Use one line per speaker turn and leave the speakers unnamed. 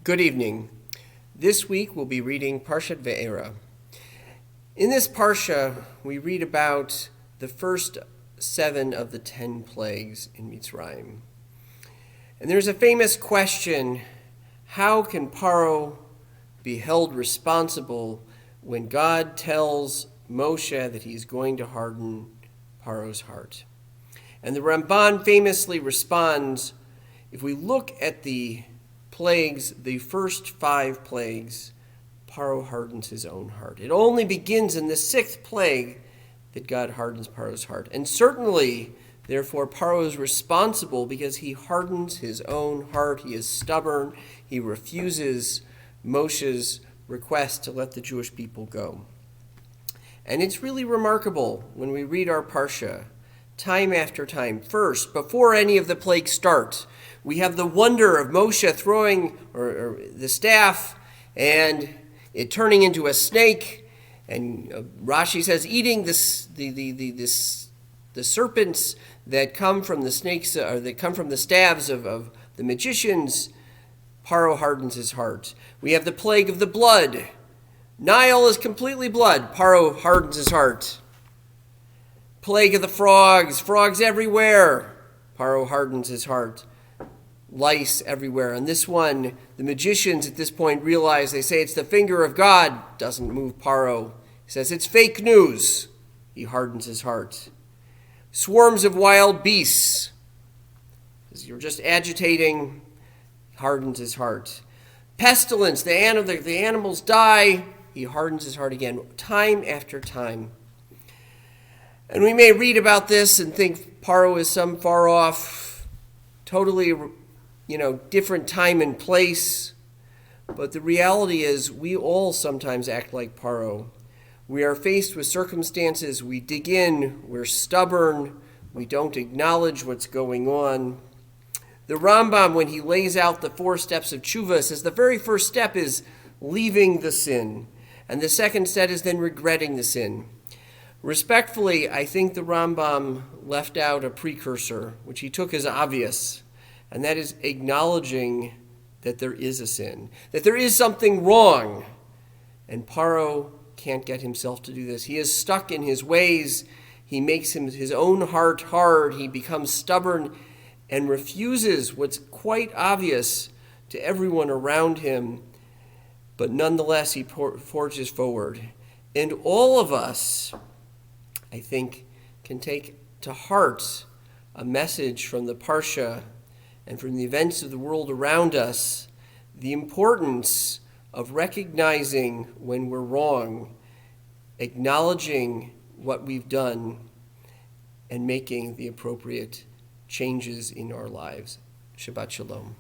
Good evening. This week we'll be reading Parshat Ve'era. In this Parsha, we read about the first 7 of the 10 plagues in Mitzrayim. And there's a famous question: how can Paro be held responsible when God tells Moshe that he's going to harden Paro's heart? And the Ramban famously responds, if we look at the plagues, the first 5 plagues, Paro hardens his own heart. It only begins in the 6th plague that God hardens Paro's heart. And certainly, therefore, Paro is responsible because he hardens his own heart. He is stubborn. He refuses Moshe's request to let the Jewish people go. And it's really remarkable when we read our Parsha, time after time. First, before any of the plagues start, we have the wonder of Moshe throwing or the staff and it turning into a snake, and Rashi says eating the serpents that come from the snakes or that come from the staves of the magicians. Paro hardens his heart. We have the plague of the blood. Nile is completely blood. Paro hardens his heart. Plague of the frogs everywhere. Paro hardens his heart. Lice everywhere. And this one, the magicians at this point realize, they say it's the finger of God. Doesn't move Paro. He says it's fake news. He hardens his heart. Swarms of wild beasts. As you're just agitating, hardens his heart. Pestilence, the animals die. He hardens his heart again, time after time. And we may read about this and think Paro is some far off, totally, different time and place. But the reality is we all sometimes act like Paro. We are faced with circumstances, we dig in, we're stubborn, we don't acknowledge what's going on. The Rambam, when he lays out the 4 steps of tshuva, says the very first step is leaving the sin. And the second step is then regretting the sin. Respectfully, I think the Rambam left out a precursor, which he took as obvious, and that is acknowledging that there is a sin, that there is something wrong. And Paro can't get himself to do this. He is stuck in his ways. He makes his own heart hard. He becomes stubborn and refuses what's quite obvious to everyone around him. But nonetheless, he forges forward. And all of us, I think, can take to heart a message from the Parsha and from the events of the world around us, the importance of recognizing when we're wrong, acknowledging what we've done, and making the appropriate changes in our lives. Shabbat Shalom.